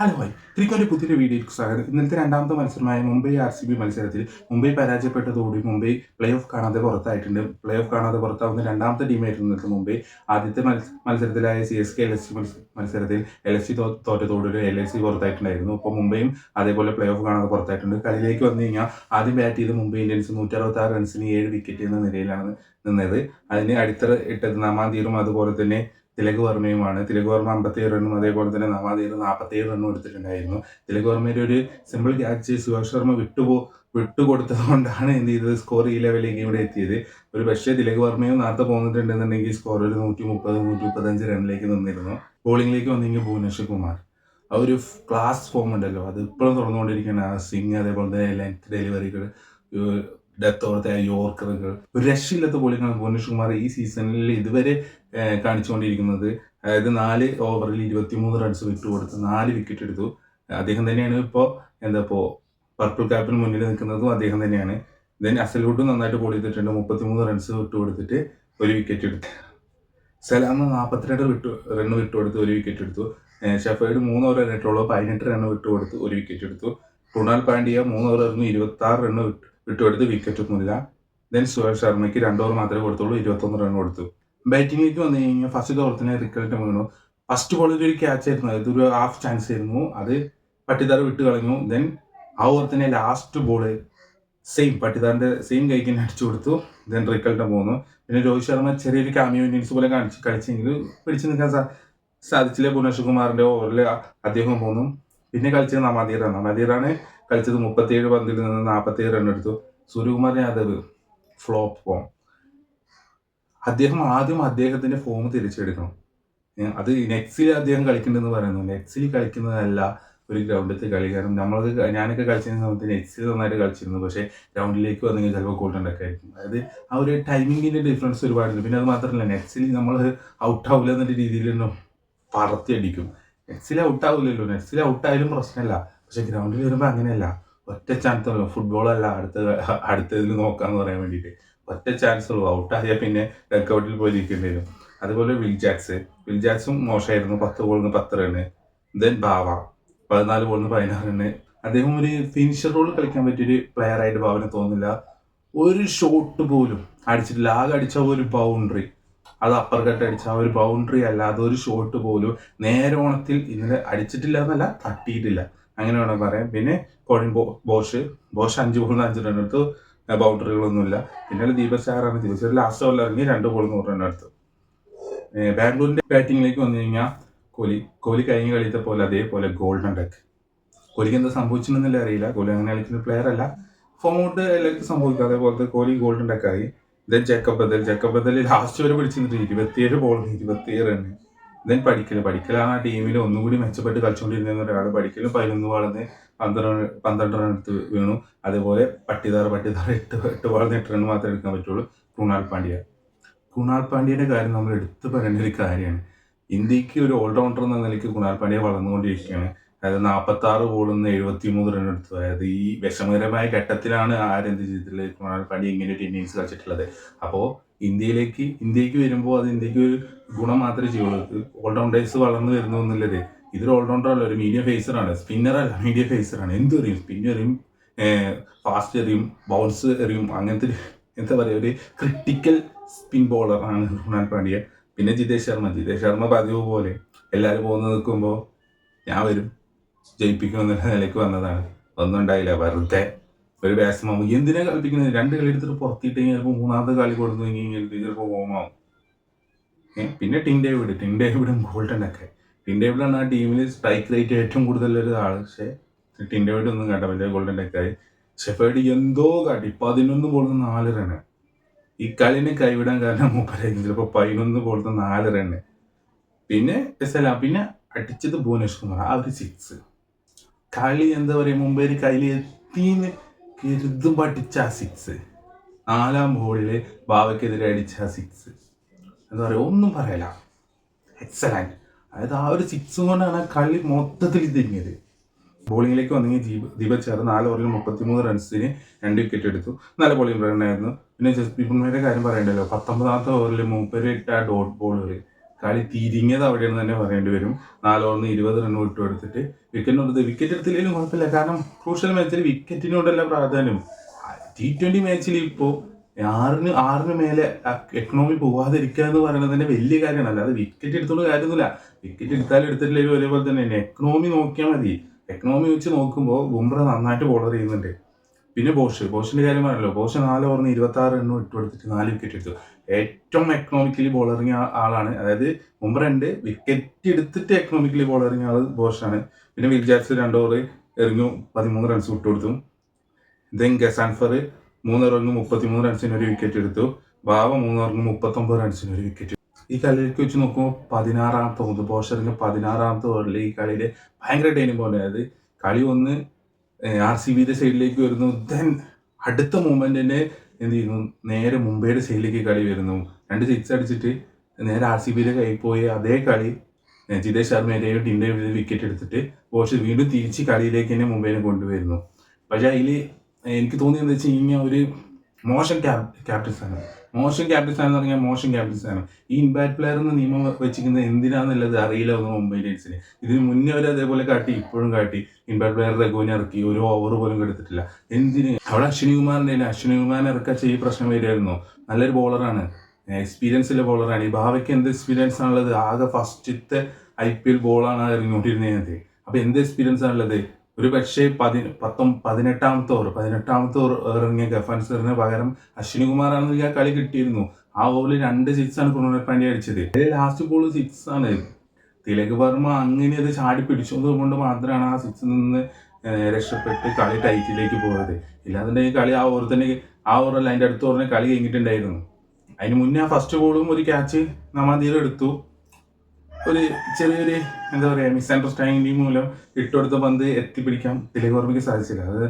Hello bhai, ക്രിക്കറ്റിൻ്റെ പുതിയൊരു വീഡിയോയ്ക്ക് സ്വാഗതം. ഇന്നലത്തെ രണ്ടാമത്തെ മത്സരമായ മുംബൈ RCB മത്സരത്തിൽ മുംബൈ പരാജയപ്പെട്ടതോടെ മുംബൈ പ്ലേ ഓഫ് കാണാതെ പുറത്തായിട്ടുണ്ട്. പ്ലേ ഓഫ് കാണാതെ പുറത്താവുന്ന രണ്ടാമത്തെ ടീമായിരുന്നു ഇന്നത്തെ മുംബൈ. ആദ്യത്തെ മത്സരത്തിലായ CSK LSG മത്സരത്തിൽ LSG തോറ്റതോടെ LSG പുറത്തായിട്ടുണ്ടായിരുന്നു. ഇപ്പോൾ മുംബൈയും അതേപോലെ പ്ലേ ഓഫ് കാണാതെ പുറത്തായിട്ടുണ്ട്. കളിയിലേക്ക് വന്നു കഴിഞ്ഞാൽ ആദ്യം ബാറ്റ് ചെയ്ത് മുംബൈ ഇന്ത്യൻസ് 166 റൺസിന് 7 വിക്കറ്റ് എന്ന നിലയിലാണ് നിന്നത്. അതിന് അടിത്തറ ഇട്ടത് നമാദീറും അതുപോലെ തന്നെ തിലക് വർമ്മയുമാണ്. തിലക് വർമ്മ 57 റണ്ണും അതേപോലെ തന്നെ നവാദീർ 47 റണ്ണും എടുത്തിട്ടുണ്ടായിരുന്നു. തിലക് വർമ്മയുടെ ഒരു സിമ്പിൾ ക്യാച്ച് സുഭാഷ് ശർമ്മ വിട്ടുകൊടുത്തത് കൊണ്ടാണ് എന്ത് ചെയ്തത്, സ്കോർ ഈ ലെവലിലേക്ക് ഇവിടെ എത്തിയത്. ഒരു പക്ഷേ തിലക് വർമ്മയും നേരത്തെ പോന്നിട്ടുണ്ടെന്നുണ്ടെങ്കിൽ സ്കോർ ഒരു 130-135 റണ്ണിലേക്ക് നിന്നിരുന്നു. ബോളിംഗിലേക്ക് വന്നെങ്കിൽ ഭുവനേശ്വർ കുമാർ ആ ഒരു ക്ലാസ് ഫോം ഉണ്ടല്ലോ, അത് ഇപ്പോഴും തുറന്നുകൊണ്ടിരിക്കുകയാണ്. ആ സ്വിങ് അതേപോലെ തന്നെ ലെങ്ത് ഡെലിവറികൾ, ഡെത്ത് ഓർത്ത യോർക്കറുകൾ, ഒരു രക്ഷയില്ലാത്ത ബോളിംഗാണ് ഭുവനേശ്വർ കുമാർ ഈ സീസണിൽ ഇതുവരെ കാണിച്ചുകൊണ്ടിരിക്കുന്നത്. അതായത് 4 ഓവറിൽ 23 റൺസ് വിട്ടുകൊടുത്ത് 4 വിക്കറ്റ് എടുത്തു. അദ്ദേഹം തന്നെയാണ് ഇപ്പോൾ പർപ്പിൾ ക്യാപ്പിന് മുന്നിൽ നിൽക്കുന്നതും അദ്ദേഹം തന്നെയാണ്. ദെൻ അസലൂട്ടും നന്നായിട്ട് ബോൾ ചെയ്തിട്ടുണ്ട്. 33 റൺസ് വിട്ടുകൊടുത്തിട്ട് 1 വിക്കറ്റ് എടുത്തു. സലാം 42 റണ്ണ് വിട്ടുകൊടുത്ത് 1 വിക്കറ്റ് എടുത്തു. ഷെഫേർഡ് 3 ഓവർ ഇട്ടിട്ടുള്ളൂ, 18 റണ്ണ് വിട്ടുകൊടുത്ത് 1 വിക്കറ്റ് എടുത്തു. കൃണാൽ പാണ്ഡ്യ 3 ഓവർ 26 റണ്ണ് വിട്ടുകൊടുത്ത് വിക്കറ്റൊന്നുമില്ല. ദെൻ സുഭാഷ് ശർമ്മയ്ക്ക് 2 ഓവർ മാത്രമേ കൊടുത്തുള്ളൂ, 21 റൺ കൊടുത്തു. ബാറ്റിംഗിലേക്ക് വന്നു കഴിഞ്ഞാൽ ഫസ്റ്റ് ഓവർ തന്നെ റിക്കൽട്ട് വീണു. ഫസ്റ്റ് ബോളിൽ ഒരു ക്യാച്ച് ആയിരുന്നു, അതൊരു ഹാഫ് ചാൻസ് ആയിരുന്നു, അത് പട്ടിദാർ വിട്ട് കളഞ്ഞു. ദെൻ ആ ഓവർ തന്നെ ലാസ്റ്റ് ബോള് പട്ടിദാറിന്റെ സെയിം കൈക്ക് തന്നെ അടിച്ചു കൊടുത്തു. ദെൻ റിക്കൽട്ട് പോകുന്നു. പിന്നെ രോഹിത് ശർമ്മ ചെറിയൊരു കാമിയോ ഇന്നിങ്സ് പോലെ കളിച്ചെങ്കിൽ പിടിച്ചു നിൽക്കാൻ സാധിച്ചില്ല. ഭുവനേശ്വർ കുമാറിന്റെ ഓവറിൽ അദ്ദേഹം പോന്നു. പിന്നെ കളിച്ചത് നമാദീറാണ് കളിച്ചത്. 37 പന്തിൽ നിന്ന് 47 റൺ എടുത്തു. Suryakumar Yadav flop form. അദ്ദേഹത്തിന്റെ ഫോം തിരിച്ചെടുക്കണം. അത് നെക്സിൽ അദ്ദേഹം കളിക്കുന്നുണ്ടെന്ന് പറയുന്നു. നെക്സിൽ കളിക്കുന്നതല്ല ഒരു ഗ്രൗണ്ടിലത്തെ കളി. കാരണം ഞാനൊക്കെ കളിച്ചിരുന്ന സമയത്ത് നെക്സിൽ നന്നായിട്ട് കളിച്ചിരുന്നു. പക്ഷേ ഗ്രൗണ്ടിലേക്ക് വന്നെങ്കിൽ ചിലപ്പോൾ ഗോൾഡൻ ഒക്കെ ആയിരിക്കും. അതായത് ആ ഒരു ടൈമിങ്ങിന്റെ ഡിഫറൻസ് ഒരുപാടുണ്ട്. പിന്നെ അത് മാത്രമല്ല, നെക്സിൽ നമ്മൾ ഔട്ടാവില്ല എന്നൊരു രീതിയിൽ പറത്തി അടിക്കും. നെക്സിൽ ഔട്ടാവില്ലല്ലോ. നെക്സിൽ ഔട്ടായാലും പ്രശ്നമല്ല. പക്ഷെ ഗ്രൗണ്ടിൽ വരുമ്പോൾ അങ്ങനെയല്ല. ഒറ്റ ചാൻസ് ഉള്ളൂ. ഫുട്ബോളല്ല അടുത്തതിൽ നോക്കാന്ന് പറയാൻ വേണ്ടിയിട്ട് ഒറ്റ ചാൻസ് ഉള്ളൂ. ഔട്ടായാൽ പിന്നെ ഡക്കൗട്ടിൽ പോയി ഇരിക്കേണ്ടി വരും. അതുപോലെ വിൽ ജാക്സും മോശമായിരുന്നു. 10 ബോളിന് 10 റണ്ണ്. ദെൻ ബാവ 14 ബോളിന് 16 റണ്ണ്. അദ്ദേഹം ഒരു ഫിനിഷർ റോൾ കളിക്കാൻ പറ്റിയൊരു പ്ലെയർ ആയിട്ട് ഭാവന തോന്നുന്നില്ല. ഒരു ഷോട്ട് പോലും അടിച്ചിട്ടില്ല. ആകെ അടിച്ച ഒരു ബൗണ്ടറി, അത് അപ്പർ കട്ട് അടിച്ച ഒരു ബൗണ്ടറി അല്ലാതെ ഒരു ഷോട്ട് പോലും നേരോണത്തിൽ ഇന്നലെ അടിച്ചിട്ടില്ല എന്നല്ല, തട്ടിയിട്ടില്ല, അങ്ങനെ വേണം പറയാം. പിന്നെ കോളിൻ ബോഷ് 5 ബോളിന് 5 റൺ എടുത്തു. ബൗണ്ടറികളൊന്നുമില്ല. പിന്നെ ദീപക് ചാറാണ്. ദീപക് ലാസ്റ്റ് ഓവറിൽ ഇറങ്ങി 2 ബോൾ 100 റൺ എടുത്തു. ബാംഗ്ലൂരിന്റെ ബാറ്റിങ്ങിലേക്ക് വന്നു കഴിഞ്ഞാൽ കോഹ്ലി കഴിഞ്ഞ കളിയത്തെ പോലെ അതേപോലെ ഗോൾഡൻ ഡക്ക്. കോഹ്ലിക്ക് എന്താ സംഭവിച്ചിട്ടുണ്ടെന്നില്ല അറിയില്ല. കോഹ്ലി അങ്ങനെ കളിക്കുന്ന പ്ലെയർ അല്ല. ഫോം ഔട്ട് എല്ലാവർക്കും സംഭവിക്കും. അതേപോലത്തെ കോഹ്ലി ഗോൾഡൻ ഡക്കായി. ദെൻ ജേക്കബ് ബദൽ ലാസ്റ്റ് വരെ പിടിച്ചിരുന്നിട്ട് 27 ബോളിന് 27 റണ്ണ്. ദെൻ പഠിക്കലാണ് ആ ടീമിൽ ഒന്നുകൂടി മെച്ചപ്പെട്ട് കളിച്ചുകൊണ്ടിരുന്ന ഒരാൾ. പഠിക്കലും 11 ബോളിന് 12 റൺ എടുത്ത് വീണു. അതേപോലെ പട്ടിദാർ 8 ബോളിന് 8 റൺ മാത്രമേ എടുക്കാൻ പറ്റുള്ളൂ. കൃണാൽ പാണ്ഡ്യയുടെ കാര്യം നമ്മൾ എടുത്തു പറയേണ്ട ഒരു കാര്യമാണ്. ഇന്ത്യക്ക് ഒരു ഓൾറൗണ്ടർ എന്ന നിലയ്ക്ക് കൃണാൽ പാണ്ഡ്യ വളർന്നുകൊണ്ടിരിക്കുകയാണ്. അതായത് 46 ബോളിൽ നിന്ന് 73 റൺ എടുത്തു. അതായത് ഈ വിഷമകരമായ ഘട്ടത്തിലാണ് ആരെന്ത് ചെയ്തിട്ടുള്ളത്, കൃണാൽ പാണ്ഡ്യ ഇങ്ങനെ ഒരു ഇന്നിങ്സ് കളിച്ചിട്ടുള്ളത്. അപ്പോൾ ഇന്ത്യക്ക് വരുമ്പോൾ അത് ഇന്ത്യക്ക് ഒരു ഗുണം മാത്രമേ ചെയ്യുള്ളൂ. ഓൾറൗണ്ടേഴ്സ് വളർന്നു വരുന്നു എന്നുള്ളത്. ഇതൊരു ഓൾറൗണ്ടർ അല്ല, ഒരു മീഡിയം ഫേസറാണ്. സ്പിന്നറല്ല, മീഡിയം ഫേസറാണ്. എന്തെറിയും, സ്പിന്നെറിയും, ഫാസ്റ്റ് എറിയും, ബൗൺസ് എറിയും. അങ്ങനത്തെ എന്താ പറയുക, ഒരു ക്രിട്ടിക്കൽ സ്പിൻ ബോളർ ആണ് കൃണാൽ പാണ്ഡ്യ. പിന്നെ ജിതേഷ് ശർമ്മ പതിവ് പോലെ എല്ലാവരും പോകുന്ന നിൽക്കുമ്പോൾ ഞാൻ വരും ജയിപ്പിക്കുമെന്നുള്ള നിലയ്ക്ക് വന്നതാണ്. ഒന്നും ഉണ്ടായില്ല. വെറുതെ ഒരു ബാറ്റ്സ്മാൻ എന്തിനാ കളിപ്പിക്കുന്നത്? 2 കളി എടുത്തിട്ട് പുറത്തിട്ട് ചിലപ്പോൾ 3ാമത്തെ കളി കൊടുത്തു കഴിഞ്ഞാൽ ചിലപ്പോൾ ഹോമാവും. പിന്നെ ടിം ഡേവിഡും ഗോൾഡൻ ഒക്കെ. ടിം ഡേവിഡാണ് ആ ടീമിൽ സ്ട്രൈക്ക് റേറ്റ് ഏറ്റവും കൂടുതലൊരു ആൾ. പക്ഷേ ടിം ഡേവിഡ് ഒന്നും കാട്ടാൻ പറ്റില്ല. ഗോൾഡൻ ഡെക്കായി. ഷെഫേർഡ് എന്തോ കാട്ടി 11 ബോളിന് 4 റണ്ണ്. ഈ കളിനെ കൈവിടാൻ കാരണം മൂപ്പരായിരിക്കും. ചിലപ്പോൾ 11 ബോളിന് 4 റണ്ണ്. പിന്നെ അടിച്ചത് ഭുവനേശ്വർ കുമാർ. ആ ഒരു 6 കളി എന്താ പറയുക, മുംബൈ കയ്യിൽ എത്തിന്ന് കരുതും പഠിച്ച ആ 6, 4ാം ബോളിൽ ബാവയ്ക്കെതിരെ അടിച്ച ആ 6, എന്താ പറയുക, ഒന്നും പറയല. എക്സലന്റ്. അതായത് ആ ഒരു 6 കൊണ്ടാണ് ആ കളി മൊത്തത്തിൽ തിരിഞ്ഞത്. ബോളിങ്ങിലേക്ക് വന്നെങ്കിൽ ദീപക് ചാർ 4 ഓവറിൽ 33 റൺസിന് 2 വിക്കറ്റ് എടുത്തു. നല്ല ബോളിംഗ് റണ്ണായിരുന്നു. പിന്നെ ജസ്പ്രീത് ബുംറയുടെ കാര്യം പറയണ്ടല്ലോ. 19ാമത്തെ ഓവറിൽ മൂപ്പര് ഇട്ട ഡോട്ട് ബോളുകൾ കളി തിരിഞ്ഞത് അവിടെയെന്ന് തന്നെ പറയേണ്ടി വരും. 4 ഓവറിന് 20 റൺ വിട്ടു കൊടുത്തിട്ട് വിക്കറ്റ് എടുത്തില്ലെങ്കിലും കുഴപ്പമില്ല. കാരണം ക്രൂഷ്യൽ മാച്ചിൽ വിക്കറ്റിനോടല്ല പ്രാധാന്യം. T20 മാച്ചിൽ ഇപ്പോൾ ആറിന് മേലെ എക്കണോമി പോവാതിരിക്കുക എന്ന് പറയുന്നത് തന്നെ വലിയ കാര്യമാണ്. അല്ലാതെ വിക്കറ്റ് എടുത്തോണ്ട് കാര്യമൊന്നുമില്ല. വിക്കറ്റ് എടുത്താലും എടുത്തിട്ടില്ലെങ്കിലും ഒരേപോലെ തന്നെയാണ്. എക്കണോമി നോക്കിയാൽ മതി. എക്കണോമി വെച്ച് നോക്കുമ്പോൾ ബുംറ നന്നായിട്ട് ബോളർ ചെയ്യുന്നുണ്ട്. പിന്നെ ബോഷിന്റെ കാര്യം പറഞ്ഞല്ലോ. ബോഷ് 4 ഓവറിന് 26 റൺ ഇട്ട് കൊടുത്തിട്ട് 4 വിക്കറ്റ് എടുത്തു. ഏറ്റവും എക്കണോമിക്കലി ബോളറിങ് ആളാണ്. അതായത് ബുംറ ഉണ്ട്, വിക്കറ്റ് എടുത്തിട്ട് എക്കണോമിക്കലി ബോളറിങ് ആൾ ബോഷാണ്. പിന്നെ വിൽ ജാക്സ് 2 ഓവർ എറിഞ്ഞു 13 റൺസ് വിട്ടുകൊടുത്തു. ദെൻ ഗസാൻഫർ 3 ഓവറിന് 33 റൺസിന് ഒരു വിക്കറ്റ് എടുത്തു. ബാവ 3 ഓവറിന് 39 റൺസിന് ഒരു വിക്കറ്റ്. ഈ കളിയിലേക്ക് വെച്ച് നോക്കുമ്പോൾ 16ാമത്തെ ബോഷറിന് 16ാമത്തെ ഓവറിൽ ഈ കളിയിൽ ഭയങ്കര ടൈനിങ് പോയിന്റ്. അതായത് കളി ഒന്ന് RCBയുടെ സൈഡിലേക്ക് വരുന്നു. ദെൻ അടുത്ത മൂവ്മെന്റ് തന്നെ എന്ത് ചെയ്യുന്നു, നേരെ മുംബൈയുടെ സൈഡിലേക്ക് കളി വരുന്നു. 2 സിക്സ് അടിച്ചിട്ട് നേരെ RCBയുടെ കയ്യിൽ പോയി അതേ കളി ജിതേഷ് ശർമ്മയുടെയും ടീമിന്റെയും വിക്കറ്റ് എടുത്തിട്ട് ബോഷ് വീണ്ടും തിരിച്ച് കളിയിലേക്ക് തന്നെ മുംബൈനെ കൊണ്ടുവരുന്നു. പക്ഷെ അതിൽ എനിക്ക് തോന്നിയത് വെച്ച് കഴിഞ്ഞാൽ ഒരു മോശം ക്യാപ്റ്റൻസാണ്. മോശം ക്യാപ്റ്റൻസാണ്. ഈ ഇമ്പാക്ട് പ്ലെയർ എന്ന നിയമം വെച്ചിരിക്കുന്നത് എന്തിനാന്നുള്ളത് അറിയില്ല ഒന്ന് മുംബൈ ഇന്ത്യൻസിന്. ഇതിന് മുന്നേ അവർ അതേപോലെ കാട്ടി, ഇപ്പോഴും കാട്ടി. ഇമ്പാക്ട് പ്ലെയർ രഘുവിനെ ഇറക്കി, ഒരു ഓവർ പോലും എടുത്തിട്ടില്ല. എന്തിന്? അവിടെ അശ്വിനി കുമാറിനെ ഇറക്കാൻ ഈ പ്രശ്നം വരുമായിരുന്നു. നല്ലൊരു ബോളറാണ്, എക്സ്പീരിയൻസ് ഉള്ള ബോളറാണ്. ഈ ഭാവയ്ക്ക് എന്ത് എക്സ്പീരിയൻസ് ആണുള്ളത്? ആകെ ഫസ്റ്റത്തെ IPL ബോളാണ് ഇറങ്ങിക്കൊണ്ടിരുന്നത്. അപ്പൊ എന്ത് എക്സ്പീരിയൻസ് ആണുള്ളത്? ഒരു പക്ഷേ 18ാമത്തെ ഓവർ ഇറങ്ങിയ ഗഫൻസറിന് പകരം അശ്വിനി കുമാറാണെന്ന് ആ കളി കിട്ടിയിരുന്നു. ആ ഓവറിൽ 2 സിക്സാണ് കൃണാൽ പാണ്ഡ്യ അടിച്ചത്. ലാസ്റ്റ് ബോൾ 6 ആണ്. തിലക് വർമ്മ അങ്ങനെ അത് ചാടി പിടിച്ചത് കൊണ്ട് മാത്രമാണ് ആ 6 നിന്ന് രക്ഷപ്പെട്ട് കളി ടൈറ്റിലേക്ക് പോയത്. ഇല്ലാന്നുണ്ടെങ്കിൽ കളി ആ ഓവറല്ല അതിൻ്റെ അടുത്ത ഓവറിന് കളി കഴിഞ്ഞിട്ടുണ്ടായിരുന്നു. അതിന് മുന്നേ ആ ഫസ്റ്റ് ബോളും ഒരു ക്യാച്ച് നമാദീർ എടുത്തു. ഒരു ചെറിയൊരു എന്താ പറയുക മിസ്അണ്ടർസ്റ്റാൻഡിങ് മൂലം ഇട്ടുകൊടുത്ത പന്ത് എത്തിപ്പിടിക്കാൻ തിലക് വർമ്മയ്ക്ക് സാധിച്ചില്ല. അത്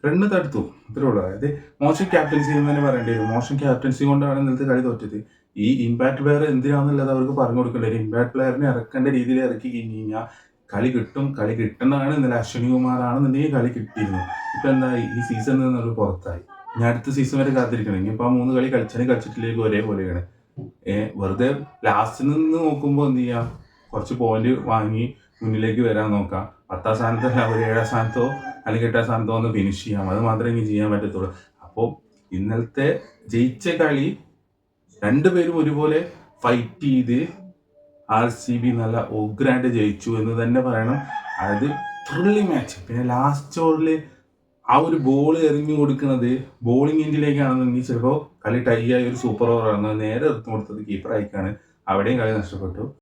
റണ്ണ് തടുത്തു, ഇത്രേ ഉള്ളൂ. അതായത് മോശം ക്യാപ്റ്റൻസി എന്ന് തന്നെ പറയേണ്ടി വരും. മോശം ക്യാപ്റ്റൻസി കൊണ്ടാണ് ഇന്നത്തെ കളി തോറ്റത്. ഈ ഇമ്പാക്ട് പ്ലെയർ എന്തിനാന്നുള്ളത് അവർക്ക് പറഞ്ഞു കൊടുക്കേണ്ടി വരും. ഇമ്പാക്ട് പ്ലെയറിനെ ഇറക്കേണ്ട രീതിയിൽ ഇറക്കി കഴിഞ്ഞ് കഴിഞ്ഞാൽ കളി കിട്ടും. കളി കിട്ടുന്നതാണ്. ഇന്നലെ അശ്വിനി കുമാറാണെന്നുണ്ടെങ്കിൽ കളി കിട്ടിയിരുന്നു. ഇപ്പം എന്തായി, ഈ സീസണിൽ നിന്നൊരു പുറത്തായി. ഇനി അടുത്ത സീസൺ വരെ കാത്തിരിക്കണം. ഇനിയിപ്പോൾ ആ 3 കളി കളിച്ചിട്ടില്ലെങ്കിൽ ഒരേപോലെയാണ്. വെറുതെ ലാസ്റ്റിൽ നിന്ന് നോക്കുമ്പോൾ എന്ത് ചെയ്യാം, കുറച്ച് പോയിന്റ് വാങ്ങി മുന്നിലേക്ക് വരാൻ നോക്കാം. 10ാം സ്ഥാനത്തോ ഒരു 7ാം സ്ഥാനത്തോ അല്ലെങ്കിൽ 8ാം സ്ഥാനത്തോ ഒന്ന് ഫിനിഷ് ചെയ്യാം. അത് മാത്രമേ ഇനി ചെയ്യാൻ പറ്റത്തുള്ളൂ. അപ്പോൾ ഇന്നലത്തെ ജയിച്ച കളി 2 പേരും ഒരുപോലെ ഫൈറ്റ് ചെയ്ത് RCB നല്ല ഉഗ്രായിട്ട് ജയിച്ചു എന്ന് തന്നെ പറയണം. അതായത് ത്രില്ലിംഗ് മാച്ച്. പിന്നെ ലാസ്റ്റ് ഓവറിൽ ആ ഒരു ബോൾ എറിഞ്ഞു കൊടുക്കുന്നത് ബോളിംഗ് എൻഡിലേക്കാണെന്നുണ്ടെങ്കിൽ ചിലപ്പോൾ കളി ടൈ ആയി ഒരു സൂപ്പർ ഓവറാണ് നേരെ എറിഞ്ഞു കൊടുത്തത് കീപ്പർ ആയിക്കാണ്. അവിടെയും കളി നഷ്ടപ്പെട്ടു.